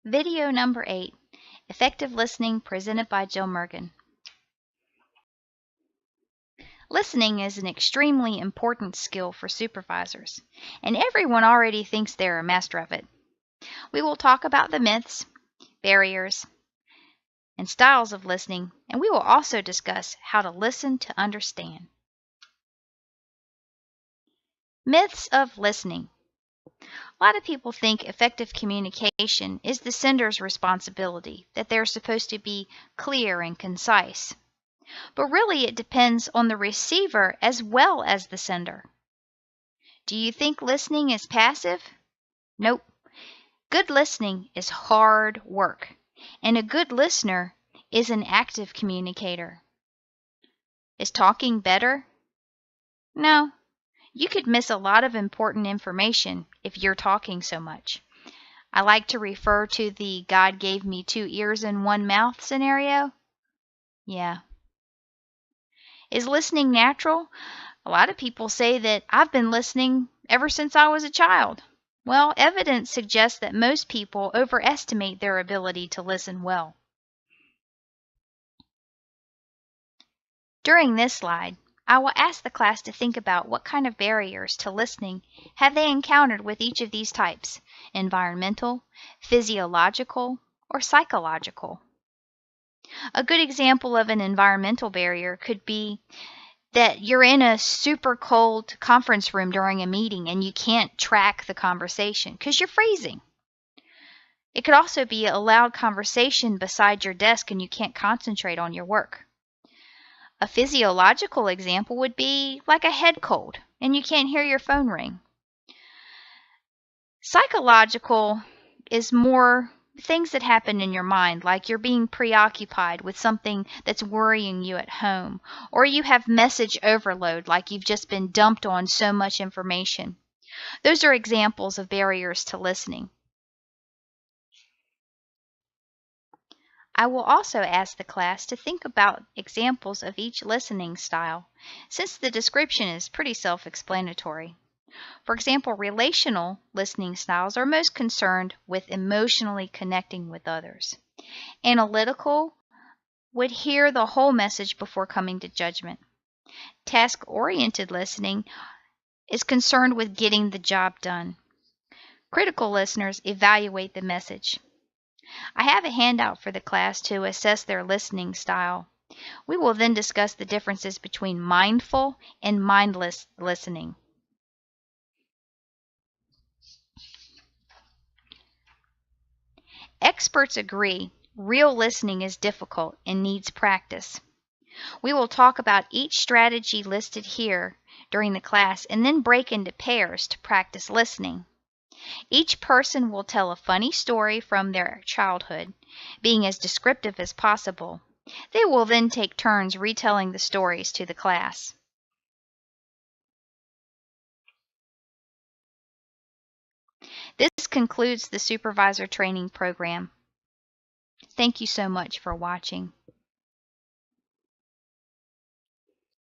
Video number 8, Effective Listening, presented by Jill Mergen. Listening is an extremely important skill for supervisors, and everyone already thinks they're a master of it. We will talk about the myths, barriers, and styles of listening, and we will also discuss how to listen to understand. Myths of listening. A lot of people think effective communication is the sender's responsibility, that they're supposed to be clear and concise. But really it depends on the receiver as well as the sender. Do you think listening is passive? Nope. Good listening is hard work, and a good listener is an active communicator. Is talking better? No. You could miss a lot of important information if you're talking so much. I like to refer to the God gave me 2 ears and 1 mouth scenario. Yeah. Is listening natural? A lot of people say that I've been listening ever since I was a child. Well, evidence suggests that most people overestimate their ability to listen well. During this slide, I will ask the class to think about what kind of barriers to listening have they encountered with each of these types: environmental, physiological, or psychological. A good example of an environmental barrier could be that you're in a super cold conference room during a meeting and you can't track the conversation because you're freezing. It could also be a loud conversation beside your desk and you can't concentrate on your work. A physiological example would be like a head cold and you can't hear your phone ring. Psychological is more things that happen in your mind, like you're being preoccupied with something that's worrying you at home, or you have message overload, like you've just been dumped on so much information. Those are examples of barriers to listening. I will also ask the class to think about examples of each listening style, since the description is pretty self-explanatory. For example, relational listening styles are most concerned with emotionally connecting with others. Analytical would hear the whole message before coming to judgment. Task-oriented listening is concerned with getting the job done. Critical listeners evaluate the message. I have a handout for the class to assess their listening style. We will then discuss the differences between mindful and mindless listening. Experts agree real listening is difficult and needs practice. We will talk about each strategy listed here during the class and then break into pairs to practice listening. Each person will tell a funny story from their childhood, being as descriptive as possible. They will then take turns retelling the stories to the class. This concludes the supervisor training program. Thank you so much for watching.